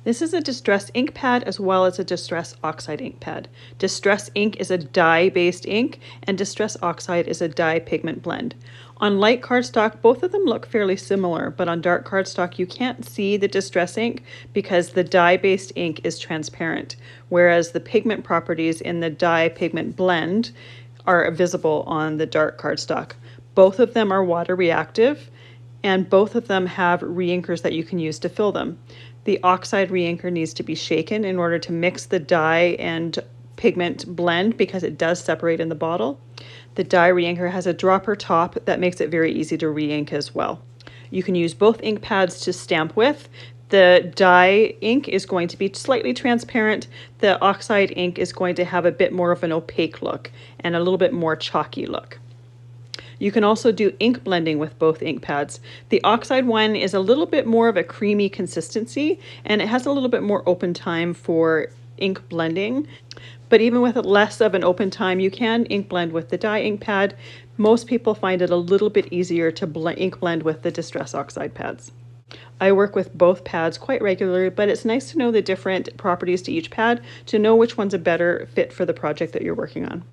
This is a Distress ink pad as well as a Distress Oxide ink pad. Distress ink is a dye-based ink, and Distress Oxide is a dye pigment blend. On light cardstock, both of them look fairly similar, but on dark cardstock, you can't see the Distress ink because the dye-based ink is transparent, whereas the pigment properties in the dye pigment blend are visible on the dark cardstock. Both of them are water reactive, and both of them have reinkers that you can use to fill them. The oxide reinker needs to be shaken in order to mix the dye and pigment blend because it does separate in the bottle. The dye reinker has a dropper top that makes it very easy to reink as well. You can use both ink pads to stamp with. The dye ink is going to be slightly transparent. The oxide ink is going to have a bit more of an opaque look and a little bit more chalky look. You can also do ink blending with both ink pads. The oxide one is a little bit more of a creamy consistency, and it has a little bit more open time for ink blending. But even with less of an open time, you can ink blend with the dye ink pad. Most people find it a little bit easier to ink blend with the Distress Oxide pads. I work with both pads quite regularly, but it's nice to know the different properties to each pad to know which one's a better fit for the project that you're working on.